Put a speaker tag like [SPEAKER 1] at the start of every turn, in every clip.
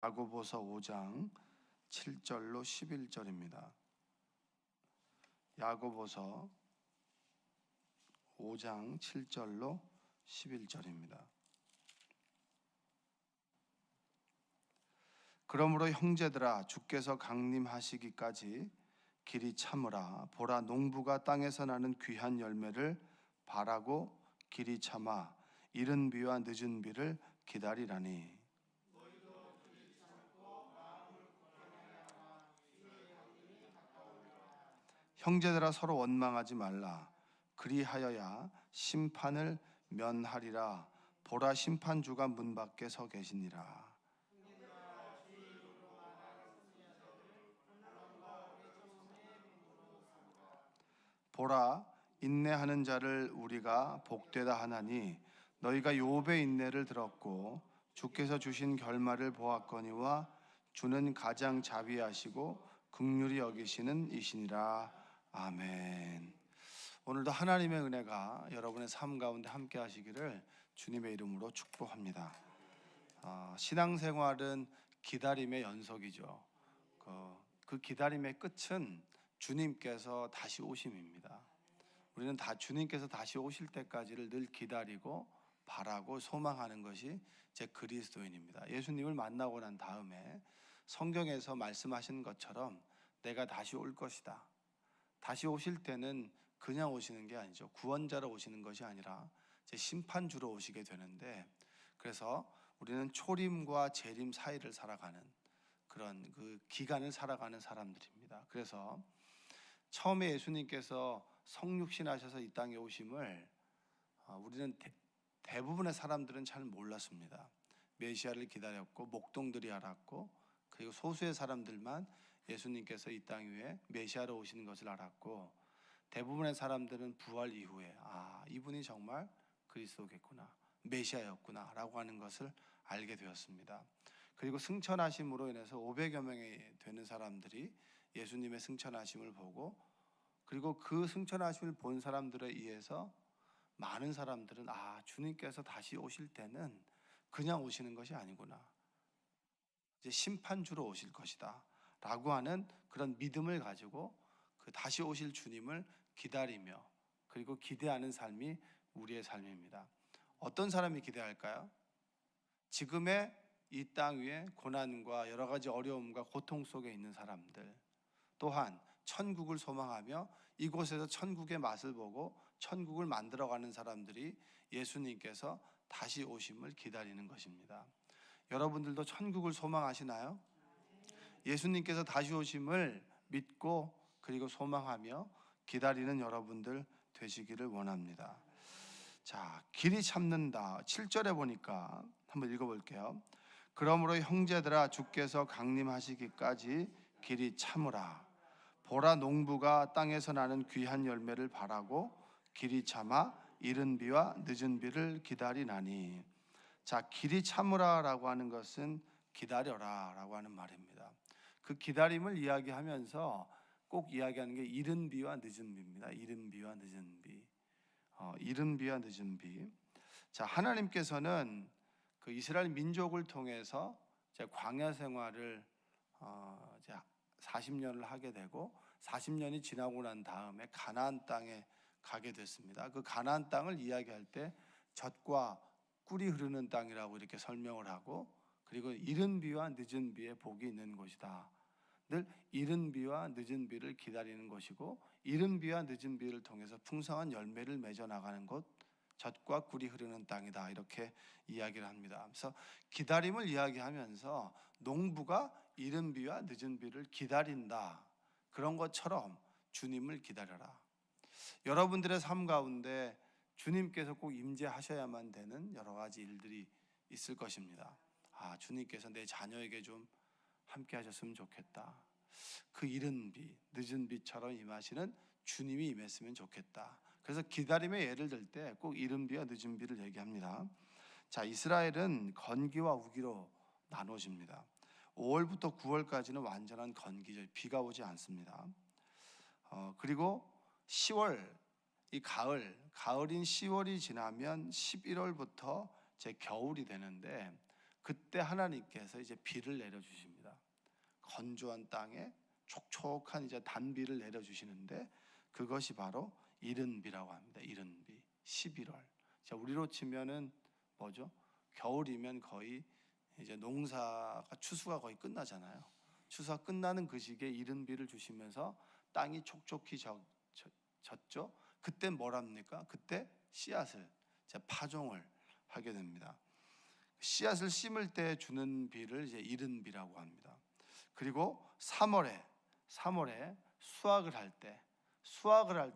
[SPEAKER 1] 야고보서 5장 7절로 11절입니다. 야고보서 5장 7절로 11절입니다. 그러므로 형제들아, 주께서 강림하시기까지 길이 참으라. 보라, 농부가 땅에서 나는 귀한 열매를 바라고 길이 참아 이른 비와 늦은 비를 기다리라니. 형제들아, 서로 원망하지 말라. 그리하여야 심판을 면하리라. 보라, 심판주가 문 밖에 서 계시니라. 보라, 인내하는 자를 우리가 복되다 하나니 너희가 욥의 인내를 들었고 주께서 주신 결말을 보았거니와 주는 가장 자비하시고 긍휼히 여기시는 이시니라. 아멘. 오늘도 하나님의 은혜가 여러분의 삶 가운데 함께 하시기를 주님의 이름으로 축복합니다. 신앙생활은 기다림의 연속이죠. 그 기다림의 끝은 주님께서 다시 오심입니다. 우리는 다 주님께서 다시 오실 때까지를 늘 기다리고 바라고 소망하는 것이 제 그리스도인입니다. 예수님을 만나고 난 다음에 성경에서 말씀하신 것처럼 내가 다시 올 것이다. 다시 오실 때는 그냥 오시는 게 아니죠. 구원자로 오시는 것이 아니라 제 심판주로 오시게 되는데, 그래서 우리는 초림과 재림 사이를 살아가는 그런 그 기간을 살아가는 사람들입니다. 그래서 처음에 예수님께서 성육신하셔서 이 땅에 오심을 우리는 대부분의 사람들은 잘 몰랐습니다. 메시아를 기다렸고 목동들이 알았고, 그리고 소수의 사람들만 예수님께서 이 땅 위에 메시아로 오시는 것을 알았고, 대부분의 사람들은 부활 이후에 이분이 정말 그리스도겠구나, 메시아였구나 라고 하는 것을 알게 되었습니다. 그리고 승천하심으로 인해서 500여 명이 되는 사람들이 예수님의 승천하심을 보고, 그리고 그 승천하심을 본 사람들에 의해서 많은 사람들은 주님께서 다시 오실 때는 그냥 오시는 것이 아니구나, 이제 심판주로 오실 것이다 라고 하는 그런 믿음을 가지고 그 다시 오실 주님을 기다리며 그리고 기대하는 삶이 우리의 삶입니다. 어떤 사람이 기대할까요? 지금의 이 땅 위에 고난과 여러 가지 어려움과 고통 속에 있는 사람들, 또한 천국을 소망하며 이곳에서 천국의 맛을 보고 천국을 만들어가는 사람들이 예수님께서 다시 오심을 기다리는 것입니다. 여러분들도 천국을 소망하시나요? 예수님께서 다시 오심을 믿고 그리고 소망하며 기다리는 여러분들 되시기를 원합니다. 자, 길이 참는다. 7절에 보니까 한번 읽어볼게요. 그러므로 형제들아, 주께서 강림하시기까지 길이 참으라. 보라, 농부가 땅에서 나는 귀한 열매를 바라고 길이 참아 이른 비와 늦은 비를 기다리나니. 자, 길이 참으라 라고 하는 것은 기다려라 라고 하는 말입니다. 그 기다림을 이야기하면서 꼭 이야기하는 게 이른 비와 늦은 비입니다. 이른 비와 늦은 비. 이른 비와 늦은 비. 자, 하나님께서는 그 이스라엘 민족을 통해서 광야 생활을 이제 40년을 하게 되고, 40년이 지나고 난 다음에 가나안 땅에 가게 됐습니다. 그 가나안 땅을 이야기할 때 젖과 꿀이 흐르는 땅이라고 이렇게 설명을 하고, 그리고 이른 비와 늦은 비에 복이 있는 곳이다. 늘 이른 비와 늦은 비를 기다리는 것이고, 이른 비와 늦은 비를 통해서 풍성한 열매를 맺어 나가는 곳, 젖과 꿀이 흐르는 땅이다, 이렇게 이야기를 합니다. 그래서 기다림을 이야기하면서 농부가 이른 비와 늦은 비를 기다린다, 그런 것처럼 주님을 기다려라. 여러분들의 삶 가운데 주님께서 꼭 임재하셔야만 되는 여러 가지 일들이 있을 것입니다. 주님께서 내 자녀에게 좀 함께 하셨으면 좋겠다. 그 이른 비, 늦은 비처럼 임하시는 주님이 임했으면 좋겠다. 그래서 기다림의 예를 들 때 꼭 이른 비와 늦은 비를 얘기합니다. 자, 이스라엘은 건기와 우기로 나눠집니다. 5월부터 9월까지는 완전한 건기죠. 비가 오지 않습니다. 그리고 10월, 이 가을인 10월이 지나면 11월부터 제 겨울이 되는데, 그때 하나님께서 이제 비를 내려 주십니다. 건조한 땅에 촉촉한 이제 단비를 내려 주시는데 그것이 바로 이른 비라고 합니다. 이른 비. 11월. 자, 우리로 치면은 뭐죠? 겨울이면 거의 이제 농사가 추수가 거의 끝나잖아요. 추수가 끝나는 그 시기에 이른 비를 주시면서 땅이 촉촉히 졌죠. 그때 뭐랍니까? 그때 씨앗을 파종을 하게 됩니다. 씨앗을 심을 때 주는 비를 이제 이른 비라고 합니다. 그리고 3월에 수확을 할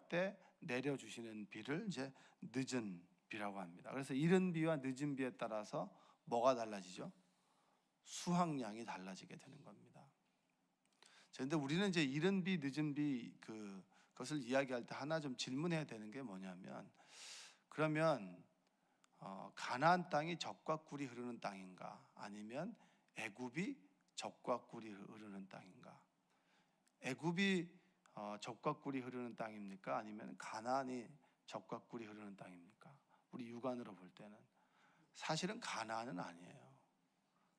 [SPEAKER 1] 때 내려 주시는 비를 이제 늦은 비라고 합니다. 그래서 이른 비와 늦은 비에 따라서 뭐가 달라지죠? 수확량이 달라지게 되는 겁니다. 그런데 우리는 이제 이른 비, 늦은 비 그것을 이야기할 때 하나 좀 질문해야 되는 게 뭐냐면, 그러면 가나안 땅이 젖과 꿀이 흐르는 땅인가, 아니면 애굽이 젖과 꿀이 흐르는 땅인가? 애굽이 젖과 꿀이 흐르는 땅입니까? 아니면 가나안이 젖과 꿀이 흐르는 땅입니까? 우리 육안으로 볼 때는 사실은 가나안은 아니에요.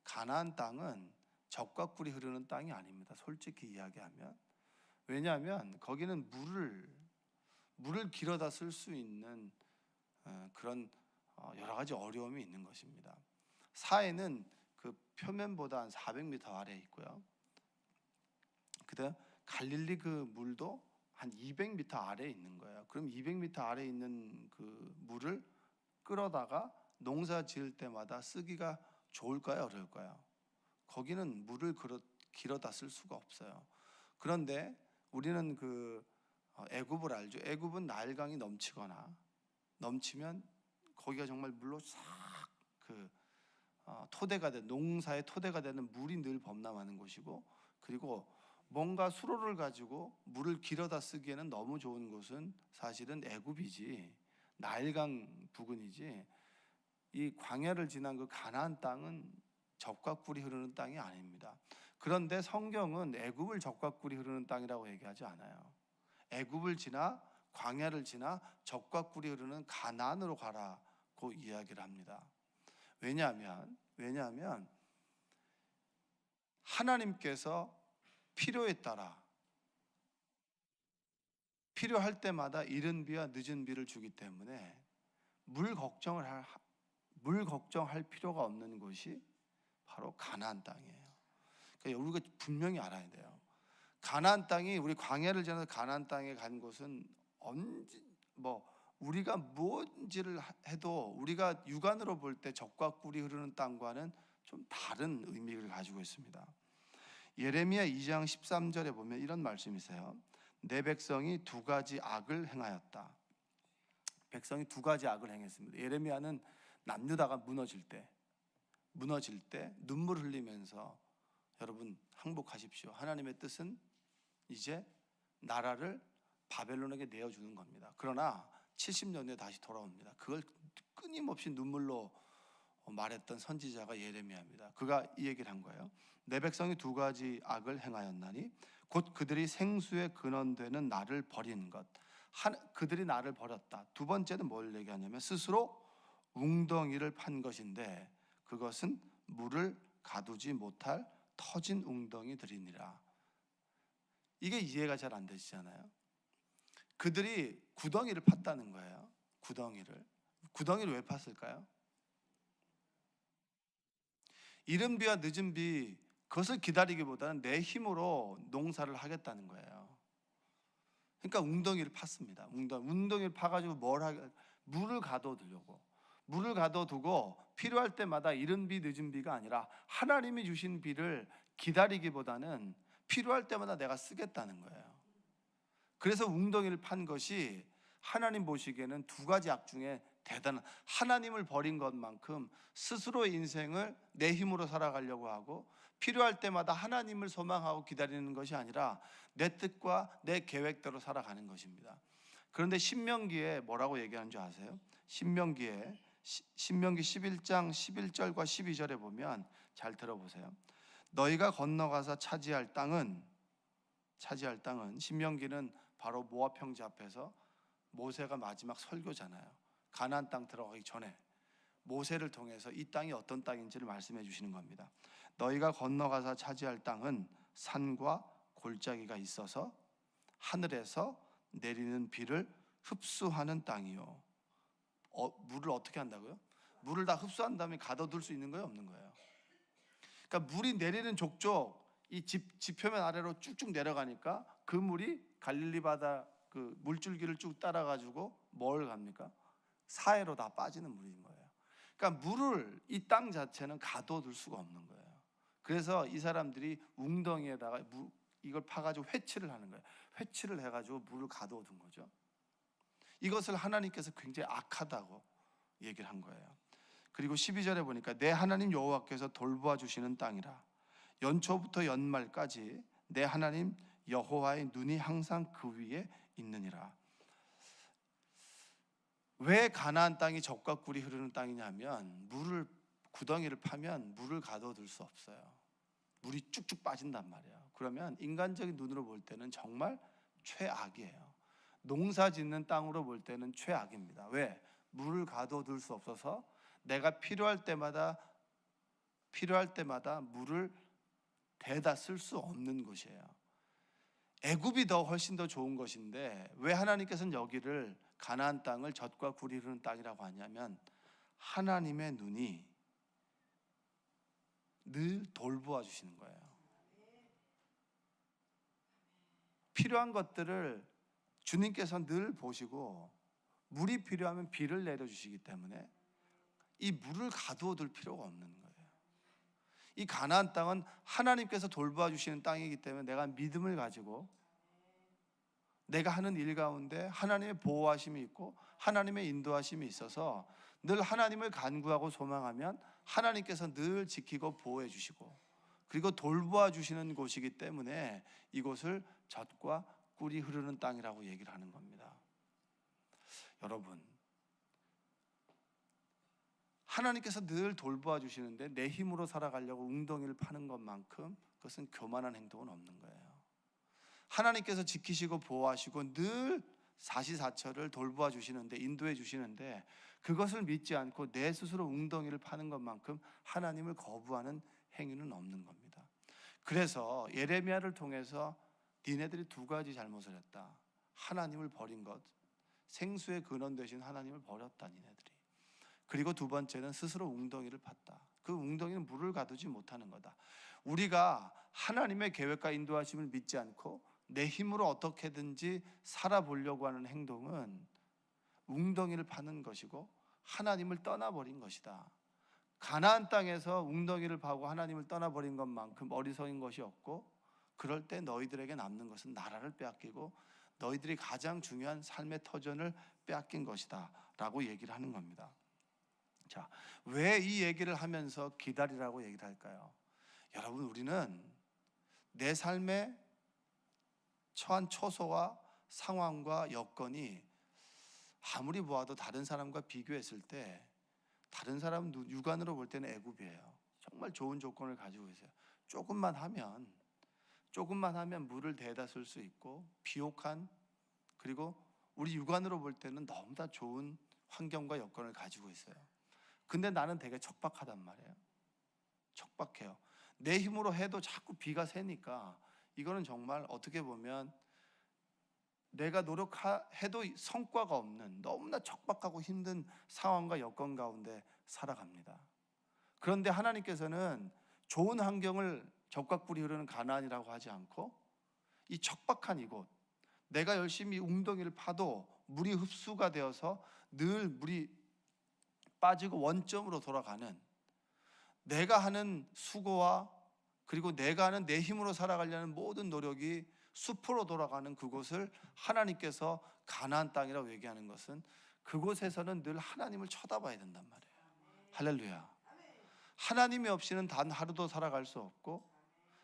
[SPEAKER 1] 가나안 땅은 젖과 꿀이 흐르는 땅이 아닙니다. 솔직히 이야기하면. 왜냐하면 거기는 물을 길어다 쓸 수 있는 그런 여러 가지 어려움이 있는 것입니다. 사해는 그 표면보다 한 400m 아래에 있고요. 그다음 갈릴리 그 물도 한 200m 아래에 있는 거예요. 그럼 200m 아래에 있는 그 물을 끌어다가 농사 지을 때마다 쓰기가 좋을까요, 어려울까요? 거기는 물을 길어다 쓸 수가 없어요. 그런데 우리는 애굽을 알죠. 애굽은 나일강이 넘치면 거기가 정말 물로 싹 토대가 된, 농사의 토대가 되는 물이 늘 범람하는 곳이고, 그리고 뭔가 수로를 가지고 물을 길어다 쓰기에는 너무 좋은 곳은 사실은 애굽이지, 나일강 부근이지, 이 광야를 지난 그 가나안 땅은 젖과 꿀이 흐르는 땅이 아닙니다. 그런데 성경은 애굽을 젖과 꿀이 흐르는 땅이라고 얘기하지 않아요. 애굽을 지나 광야를 지나 젖과 꿀이 흐르는 가나안으로 가라고 이야기를 합니다. 왜냐하면 하나님께서 필요에 따라 필요할 때마다 이른 비와 늦은 비를 주기 때문에 물 걱정할 필요가 없는 곳이 바로 가나안 땅이에요. 그러니까 우리가 분명히 알아야 돼요. 가나안 땅이, 우리 광야를 지나서 가나안 땅에 간 곳은 우리가 뭔지를 해도 우리가 육안으로 볼 때 젖과 꿀이 흐르는 땅과는 좀 다른 의미를 가지고 있습니다. 예레미야 2장 13절에 보면 이런 말씀이 있어요. 내 백성이 두 가지 악을 행하였다. 백성이 두 가지 악을 행했습니다. 예레미야는 남유다가 무너질 때 눈물 흘리면서 여러분 항복하십시오. 하나님의 뜻은 이제 나라를 바벨론에게 내어주는 겁니다. 그러나 70년 후에 다시 돌아옵니다. 그걸 끊임없이 눈물로 말했던 선지자가 예레미야입니다. 그가 이 얘기를 한 거예요. 내 백성이 두 가지 악을 행하였나니 곧 그들이 생수의 근원되는 나를 버린 것. 그들이 나를 버렸다. 두 번째는 뭘 얘기하냐면 스스로 웅덩이를 판 것인데 그것은 물을 가두지 못할 터진 웅덩이들이니라. 이게 이해가 잘 안 되시잖아요. 그들이 구덩이를 팠다는 거예요. 구덩이를 왜 팠을까요? 이른 비와 늦은 비, 그것을 기다리기보다는 내 힘으로 농사를 하겠다는 거예요. 그러니까 웅덩이를 팠습니다. 웅덩이를 파가지고 물을 가둬두고 필요할 때마다 이른 비 늦은 비가 아니라 하나님이 주신 비를 기다리기보다는 필요할 때마다 내가 쓰겠다는 거예요. 그래서 웅덩이를 판 것이 하나님 보시기에는 두 가지 악 중에 대단한, 하나님을 버린 것만큼 스스로의 인생을 내 힘으로 살아가려고 하고 필요할 때마다 하나님을 소망하고 기다리는 것이 아니라 내 뜻과 내 계획대로 살아가는 것입니다. 그런데 신명기에 뭐라고 얘기하는 줄 아세요? 신명기 11장 11절과 12절에 보면, 잘 들어보세요. 너희가 건너가서 차지할 땅은, 신명기는 바로 모압 평지 앞에서 모세가 마지막 설교잖아요. 가나안 땅 들어가기 전에 모세를 통해서 이 땅이 어떤 땅인지를 말씀해 주시는 겁니다. 너희가 건너가서 차지할 땅은 산과 골짜기가 있어서 하늘에서 내리는 비를 흡수하는 땅이요. 물을 어떻게 한다고요? 물을 다 흡수한 다음에 가둬둘 수 있는 거예요, 없는 거예요? 그러니까 물이 내리는 족족 이 지표면 아래로 쭉쭉 내려가니까 그 물이 갈릴리 바다 그 물줄기를 쭉 따라가지고 뭘 갑니까? 사해로 다 빠지는 물인 거예요. 그러니까 물을 이 땅 자체는 가둬둘 수가 없는 거예요. 그래서 이 사람들이 웅덩이에다가 이걸 파가지고 회치를 하는 거예요. 회치를 해가지고 물을 가둬둔 거죠. 이것을 하나님께서 굉장히 악하다고 얘기를 한 거예요. 그리고 12절에 보니까 내 하나님 여호와께서 돌보아 주시는 땅이라 연초부터 연말까지 내 하나님 여호와의 눈이 항상 그 위에 있느니라. 왜 가나안 땅이 젖과 꿀이 흐르는 땅이냐면 물을 구덩이를 파면 물을 가둬둘 수 없어요. 물이 쭉쭉 빠진단 말이에요. 그러면 인간적인 눈으로 볼 때는 정말 최악이에요. 농사 짓는 땅으로 볼 때는 최악입니다. 왜? 물을 가둬둘 수 없어서 내가 필요할 때마다 물을 대다 쓸 수 없는 곳이에요. 애굽이 훨씬 더 좋은 것인데 왜 하나님께서는 여기를 가나안 땅을 젖과 꿀이 흐르는 땅이라고 하냐면 하나님의 눈이 늘 돌보아 주시는 거예요. 필요한 것들을 주님께서 늘 보시고 물이 필요하면 비를 내려주시기 때문에 이 물을 가두어둘 필요가 없는 거예요. 이 가나안 땅은 하나님께서 돌보아 주시는 땅이기 때문에 내가 믿음을 가지고 내가 하는 일 가운데 하나님의 보호하심이 있고 하나님의 인도하심이 있어서 늘 하나님을 간구하고 소망하면 하나님께서 늘 지키고 보호해 주시고 그리고 돌보아 주시는 곳이기 때문에 이곳을 젖과 꿀이 흐르는 땅이라고 얘기를 하는 겁니다. 여러분, 하나님께서 늘 돌보아 주시는데 내 힘으로 살아가려고 웅덩이를 파는 것만큼 그것은 교만한 행동은 없는 거예요. 하나님께서 지키시고 보호하시고 늘 사시사철을 돌보아 주시는데 인도해 주시는데 그것을 믿지 않고 내 스스로 웅덩이를 파는 것만큼 하나님을 거부하는 행위는 없는 겁니다. 그래서 예레미야를 통해서 니네들이 두 가지 잘못을 했다. 하나님을 버린 것, 생수의 근원 되신 하나님을 버렸다 니네들이. 그리고 두 번째는 스스로 웅덩이를 팠다. 그 웅덩이는 물을 가두지 못하는 거다. 우리가 하나님의 계획과 인도하심을 믿지 않고 내 힘으로 어떻게든지 살아보려고 하는 행동은 웅덩이를 파는 것이고 하나님을 떠나버린 것이다. 가나안 땅에서 웅덩이를 파고 하나님을 떠나버린 것만큼 어리석은 것이 없고 그럴 때 너희들에게 남는 것은 나라를 빼앗기고 너희들이 가장 중요한 삶의 터전을 빼앗긴 것이다 라고 얘기를 하는 겁니다. 자, 왜 이 얘기를 하면서 기다리라고 얘기를 할까요? 여러분, 우리는 내 삶에 처한 처소와 상황과 여건이 아무리 보아도 다른 사람과 비교했을 때 다른 사람 육안으로 볼 때는 애굽이에요. 정말 좋은 조건을 가지고 있어요. 조금만 하면 물을 대다 쓸 수 있고 비옥한 그리고 우리 육안으로 볼 때는 너무나 좋은 환경과 여건을 가지고 있어요. 근데 나는 되게 척박하단 말이에요. 척박해요. 내 힘으로 해도 자꾸 비가 새니까 이거는 정말 어떻게 보면 내가 노력해도 성과가 없는 너무나 척박하고 힘든 상황과 여건 가운데 살아갑니다. 그런데 하나님께서는 좋은 환경을 젖과 꿀이 흐르는 가나안이라고 하지 않고 이 척박한 이곳, 내가 열심히 웅덩이를 파도 물이 흡수가 되어서 늘 물이 빠지고 원점으로 돌아가는 내가 하는 수고와 그리고 내가 하는 내 힘으로 살아가려는 모든 노력이 숲으로 돌아가는 그곳을 하나님께서 가나안 땅이라고 얘기하는 것은 그곳에서는 늘 하나님을 쳐다봐야 된단 말이에요. 할렐루야. 하나님이 없이는 단 하루도 살아갈 수 없고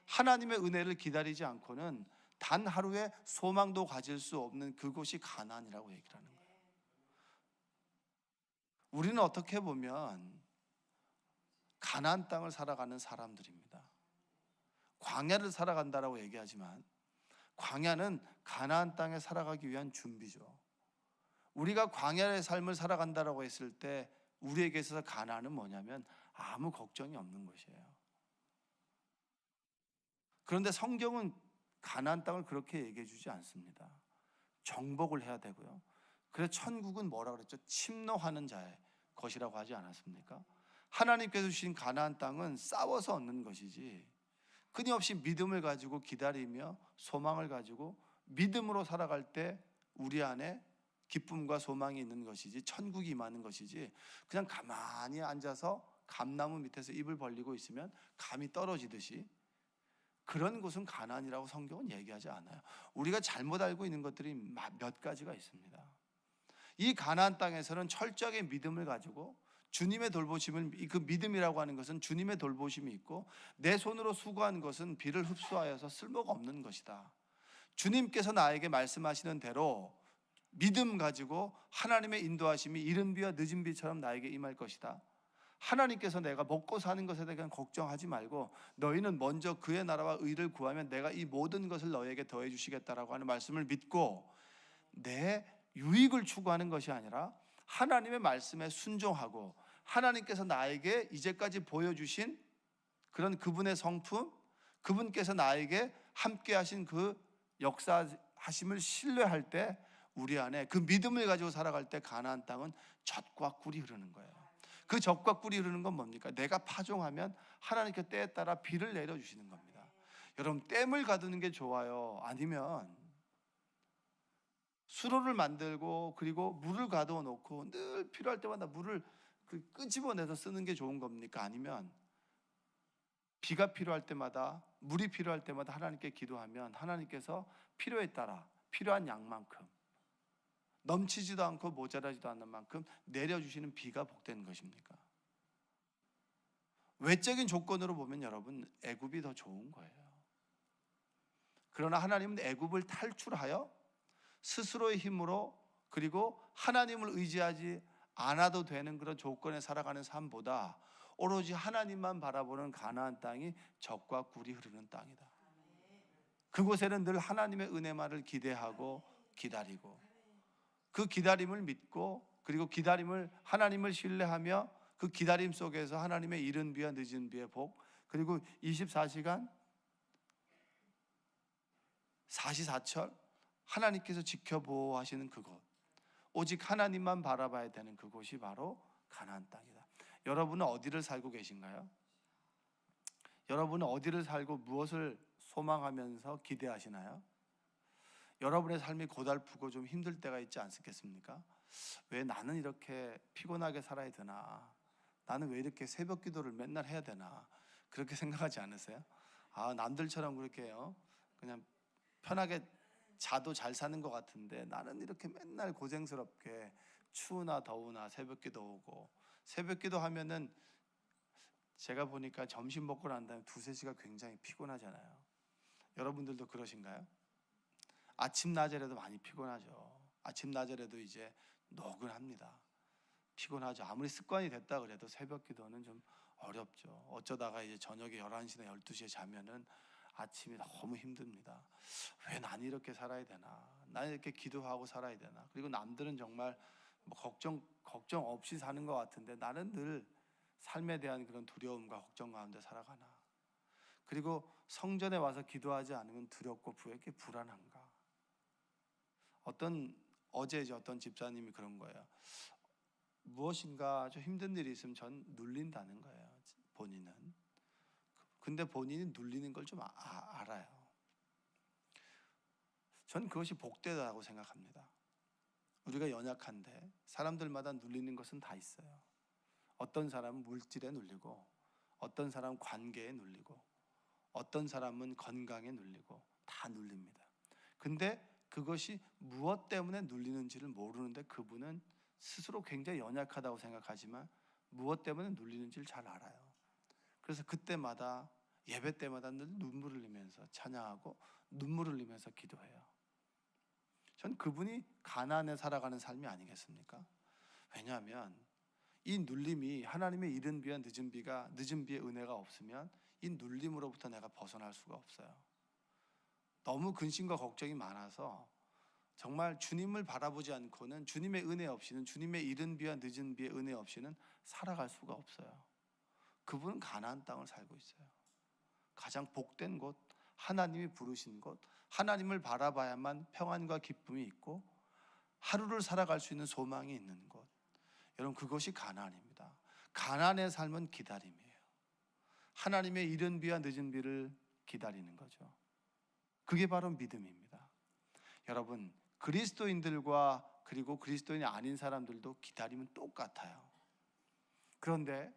[SPEAKER 1] 하나님의 은혜를 기다리지 않고는 단 하루의 소망도 가질 수 없는 그곳이 가나안이라고 얘기를 하는 거예요. 우리는 어떻게 보면 가나안 땅을 살아가는 사람들입니다. 광야를 살아간다라고 얘기하지만 광야는 가나안 땅에 살아가기 위한 준비죠. 우리가 광야의 삶을 살아간다라고 했을 때 우리에게 있어서 가나안은 뭐냐면 아무 걱정이 없는 것이에요. 그런데 성경은 가나안 땅을 그렇게 얘기해 주지 않습니다. 정복을 해야 되고요. 그래서 천국은 뭐라 그랬죠? 침노하는 자의 것이라고 하지 않았습니까? 하나님께서 주신 가나안 땅은 싸워서 얻는 것이지, 끊임없이 믿음을 가지고 기다리며 소망을 가지고 믿음으로 살아갈 때 우리 안에 기쁨과 소망이 있는 것이지, 천국이 임하는 것이지, 그냥 가만히 앉아서 감나무 밑에서 입을 벌리고 있으면 감이 떨어지듯이 그런 곳은 가나안이라고 성경은 얘기하지 않아요. 우리가 잘못 알고 있는 것들이 몇 가지가 있습니다. 이 가나안 땅에서는 철저하게 믿음을 가지고 주님의 돌보심을, 그 믿음이라고 하는 것은 주님의 돌보심이 있고 내 손으로 수고한 것은 비를 흡수하여서 쓸모가 없는 것이다. 주님께서 나에게 말씀하시는 대로 믿음 가지고 하나님의 인도하심이 이른 비와 늦은 비처럼 나에게 임할 것이다. 하나님께서 내가 먹고 사는 것에 대한 걱정하지 말고 너희는 먼저 그의 나라와 의를 구하면 내가 이 모든 것을 너희에게 더해 주시겠다라고 하는 말씀을 믿고 내 유익을 추구하는 것이 아니라 하나님의 말씀에 순종하고 하나님께서 나에게 이제까지 보여주신 그런 그분의 성품, 그분께서 나에게 함께 하신 그 역사하심을 신뢰할 때 우리 안에 그 믿음을 가지고 살아갈 때 가나안 땅은 젖과 꿀이 흐르는 거예요. 그 젖과 꿀이 흐르는 건 뭡니까? 내가 파종하면 하나님께 때에 따라 비를 내려주시는 겁니다. 여러분, 댐을 가두는 게 좋아요? 아니면 수로를 만들고 그리고 물을 가두어 놓고 늘 필요할 때마다 물을 끄집어내서 쓰는 게 좋은 겁니까? 아니면 비가 필요할 때마다, 물이 필요할 때마다 하나님께 기도하면 하나님께서 필요에 따라 필요한 양만큼, 넘치지도 않고 모자라지도 않는 만큼 내려주시는 비가 복된 것입니까? 외적인 조건으로 보면 여러분, 애굽이 더 좋은 거예요. 그러나 하나님은 애굽을 탈출하여 스스로의 힘으로 그리고 하나님을 의지하지 않아도 되는 그런 조건에 살아가는 삶보다 오로지 하나님만 바라보는 가나안 땅이 젖과 꿀이 흐르는 땅이다. 그곳에는 늘 하나님의 은혜만을 기대하고 기다리고 그 기다림을 믿고 그리고 기다림을, 하나님을 신뢰하며 그 기다림 속에서 하나님의 이른 비와 늦은 비의 복, 그리고 24시간 44철 하나님께서 지켜보호하시는 그곳, 오직 하나님만 바라봐야 되는 그곳이 바로 가나안 땅이다. 여러분은 어디를 살고 계신가요? 여러분은 어디를 살고 무엇을 소망하면서 기대하시나요? 여러분의 삶이 고달프고 좀 힘들 때가 있지 않겠습니까? 왜 나는 이렇게 피곤하게 살아야 되나? 나는 왜 이렇게 새벽 기도를 맨날 해야 되나? 그렇게 생각하지 않으세요? 아, 남들처럼 그렇게요, 그냥 편하게 자도 잘 사는 것 같은데 나는 이렇게 맨날 고생스럽게 추우나 더우나 새벽 기도 오고, 새벽 기도 하면은 제가 보니까 점심 먹고 난 다음에 2-3시가 굉장히 피곤하잖아요. 여러분들도 그러신가요? 아침 낮에라도 많이 피곤하죠. 아침 낮에라도 이제 노근합니다. 피곤하죠. 아무리 습관이 됐다 그래도 새벽 기도는 좀 어렵죠. 어쩌다가 이제 저녁에 11시나 12시에 자면은 아침이 너무 힘듭니다. 왜 나는 이렇게 살아야 되나? 나는 이렇게 기도하고 살아야 되나? 그리고 남들은 정말 뭐 걱정 없이 사는 것 같은데 나는 늘 삶에 대한 그런 두려움과 걱정 가운데 살아가나? 그리고 성전에 와서 기도하지 않으면 두렵고 왜 이렇게 불안한가? 어제 어떤 집사님이 그런 거예요. 무엇인가 좀 힘든 일이 있으면 전 눌린다는 거예요. 본인은. 근데 본인이 눌리는 걸 좀 알아요. 전 그것이 복되다고 생각합니다. 우리가 연약한데 사람들마다 눌리는 것은 다 있어요. 어떤 사람은 물질에 눌리고, 어떤 사람은 관계에 눌리고, 어떤 사람은 건강에 눌리고, 다 눌립니다. 근데 그것이 무엇 때문에 눌리는지를 모르는데 그분은 스스로 굉장히 연약하다고 생각하지만 무엇 때문에 눌리는지를 잘 알아요. 그래서 그때마다, 예배 때마다 늘 눈물을 흘리면서 찬양하고 눈물을 흘리면서 기도해요. 전 그분이 가나안에 살아가는 삶이 아니겠습니까? 왜냐하면 이 눌림이, 하나님의 이른 비와 늦은 비의 은혜가 없으면 이 눌림으로부터 내가 벗어날 수가 없어요. 너무 근심과 걱정이 많아서 정말 주님을 바라보지 않고는, 주님의 은혜 없이는, 주님의 이른 비와 늦은 비의 은혜 없이는 살아갈 수가 없어요. 그분은 가나안 땅을 살고 있어요. 가장 복된 곳, 하나님이 부르신 곳, 하나님을 바라봐야만 평안과 기쁨이 있고 하루를 살아갈 수 있는 소망이 있는 곳, 여러분 그것이 가나안입니다. 가나안의 삶은 기다림이에요. 하나님의 이른 비와 늦은 비를 기다리는 거죠. 그게 바로 믿음입니다. 여러분, 그리스도인들과 그리고 그리스도인이 아닌 사람들도 기다림은 똑같아요. 그런데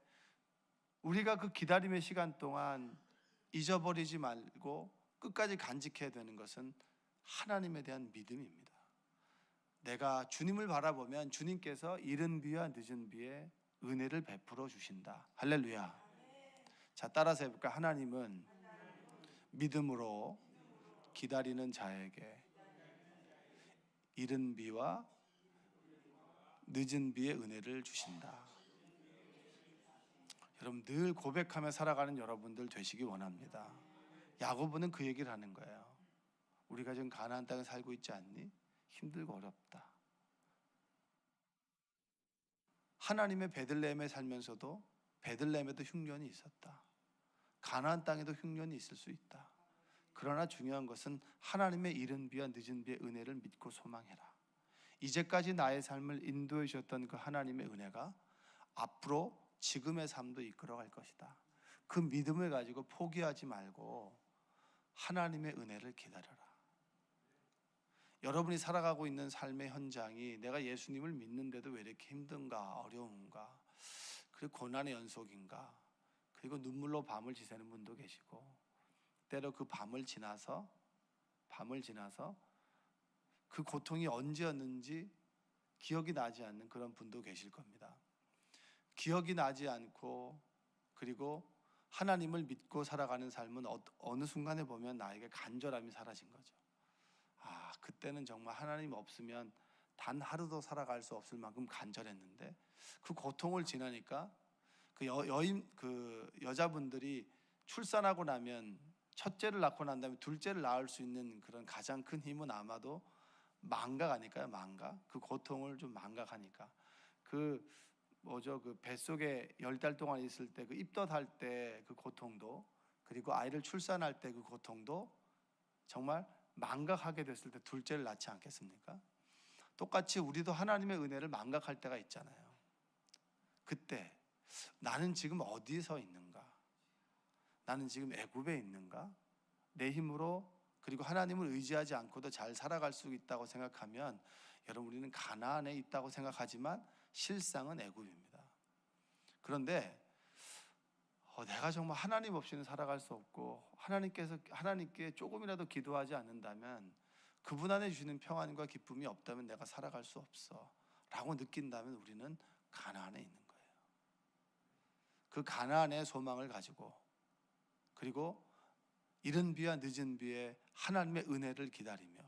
[SPEAKER 1] 우리가 그 기다림의 시간 동안 잊어버리지 말고 끝까지 간직해야 되는 것은 하나님에 대한 믿음입니다. 내가 주님을 바라보면 주님께서 이른 비와 늦은 비에 은혜를 베풀어 주신다. 할렐루야. 자, 따라서 해볼까? 하나님은 믿음으로 기다리는 자에게 이른 비와 늦은 비의 은혜를 주신다. 여러분, 늘 고백하며 살아가는 여러분들 되시기 원합니다. 야고보는 그 얘기를 하는 거예요. 우리가 지금 가나안 땅에 살고 있지 않니? 힘들고 어렵다. 하나님의 베들레헴에 살면서도 베들레헴에도 흉년이 있었다. 가나안 땅에도 흉년이 있을 수 있다. 그러나 중요한 것은 하나님의 이른 비와 늦은 비의 은혜를 믿고 소망해라. 이제까지 나의 삶을 인도해 주셨던 그 하나님의 은혜가 앞으로 지금의 삶도 이끌어갈 것이다. 그 믿음을 가지고 포기하지 말고 하나님의 은혜를 기다려라. 여러분이 살아가고 있는 삶의 현장이 내가 예수님을 믿는데도 왜 이렇게 힘든가, 어려운가, 그리고 고난의 연속인가, 그리고 눈물로 밤을 지새는 분도 계시고, 때로 그 밤을 지나서 그 고통이 언제였는지 기억이 나지 않는 그런 분도 계실 겁니다. 기억이 나지 않고 그리고 하나님을 믿고 살아가는 삶은 어느 순간에 보면 나에게 간절함이 사라진 거죠. 그때는 정말 하나님 없으면 단 하루도 살아갈 수 없을 만큼 간절했는데, 그 고통을 지나니까 그 여자분들이 출산하고 나면, 첫째를 낳고 난 다음에 둘째를 낳을 수 있는 그런 가장 큰 힘은 아마도 망각 아닐까요? 망각. 그 고통을 좀 망각하니까. 그 뱃속에 10달 동안 있을 때 그 입덧할 때 그 고통도, 그리고 아이를 출산할 때 그 고통도 정말 망각하게 됐을 때 둘째를 낳지 않겠습니까? 똑같이 우리도 하나님의 은혜를 망각할 때가 있잖아요. 그때 나는 지금 어디서 있는가? 나는 지금 애굽에 있는가? 내 힘으로 그리고 하나님을 의지하지 않고도 잘 살아갈 수 있다고 생각하면, 여러분, 우리는 가나안에 있다고 생각하지만 실상은 애굽입니다. 그런데 내가 정말 하나님 없이는 살아갈 수 없고 하나님께 조금이라도 기도하지 않는다면, 그분 안에 주시는 평안과 기쁨이 없다면 내가 살아갈 수 없어 라고 느낀다면 우리는 가나안에 있는 거예요. 그 가나안의 소망을 가지고, 그리고 이른 비와 늦은 비에 하나님의 은혜를 기다리며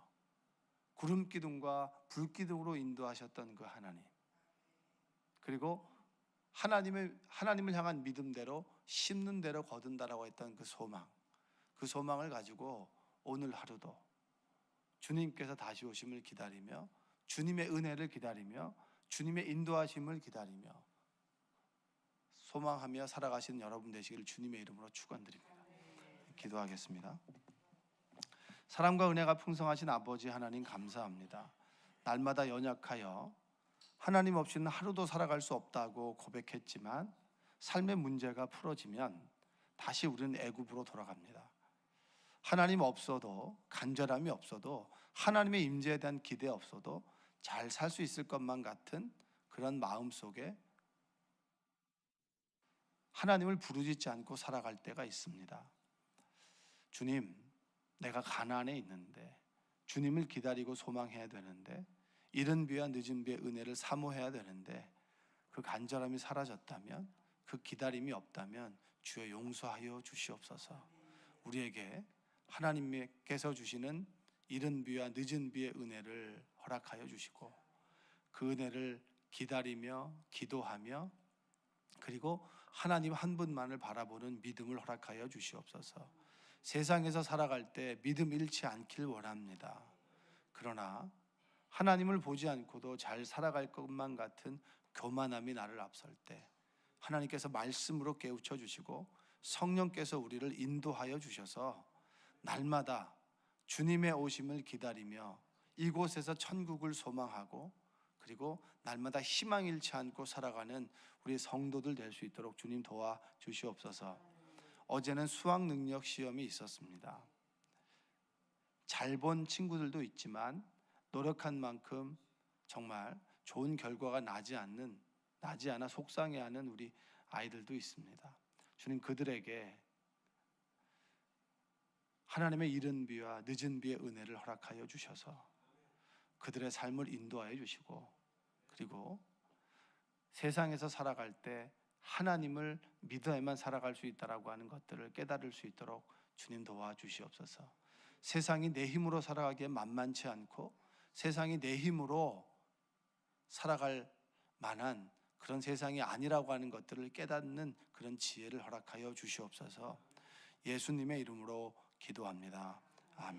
[SPEAKER 1] 구름 기둥과 불 기둥으로 인도하셨던 그 하나님, 그리고 하나님을 향한 믿음대로 심는 대로 거둔다라고 했던 그 소망을 가지고 오늘 하루도 주님께서 다시 오심을 기다리며, 주님의 은혜를 기다리며, 주님의 인도하심을 기다리며 소망하며 살아가시는 여러분 되시기를 주님의 이름으로 축원드립니다. 기도하겠습니다. 사랑과 은혜가 풍성하신 아버지 하나님, 감사합니다. 날마다 연약하여 하나님 없이는 하루도 살아갈 수 없다고 고백했지만, 삶의 문제가 풀어지면 다시 우리는 애굽으로 돌아갑니다. 하나님 없어도, 간절함이 없어도, 하나님의 임재에 대한 기대 없어도 잘 살 수 있을 것만 같은 그런 마음 속에 하나님을 부르짖지 않고 살아갈 때가 있습니다. 주님, 내가 가나안에 있는데, 주님을 기다리고 소망해야 되는데, 이른 비와 늦은 비의 은혜를 사모해야 되는데, 그 간절함이 사라졌다면, 그 기다림이 없다면 주여 용서하여 주시옵소서. 우리에게 하나님께서 주시는 이른 비와 늦은 비의 은혜를 허락하여 주시고, 그 은혜를 기다리며 기도하며, 그리고 하나님 한 분만을 바라보는 믿음을 허락하여 주시옵소서. 세상에서 살아갈 때 믿음 잃지 않길 원합니다. 그러나 하나님을 보지 않고도 잘 살아갈 것만 같은 교만함이 나를 앞설 때 하나님께서 말씀으로 깨우쳐 주시고 성령께서 우리를 인도하여 주셔서 날마다 주님의 오심을 기다리며 이곳에서 천국을 소망하고 그리고 날마다 희망 잃지 않고 살아가는 우리 성도들 될 수 있도록 주님 도와 주시옵소서. 어제는 수학 능력 시험이 있었습니다. 잘 본 친구들도 있지만 노력한 만큼 정말 좋은 결과가 나지 않아 속상해하는 우리 아이들도 있습니다. 주님 그들에게 하나님의 이른 비와 늦은 비의 은혜를 허락하여 주셔서 그들의 삶을 인도하여 주시고 그리고 세상에서 살아갈 때 하나님을 믿어야만 살아갈 수 있다라고 하는 것들을 깨달을 수 있도록 주님 도와주시옵소서. 세상이 내 힘으로 살아가기에 만만치 않고 세상이 내 힘으로 살아갈 만한 그런 세상이 아니라고 하는 것들을 깨닫는 그런 지혜를 허락하여 주시옵소서. 예수님의 이름으로 기도합니다. 아멘.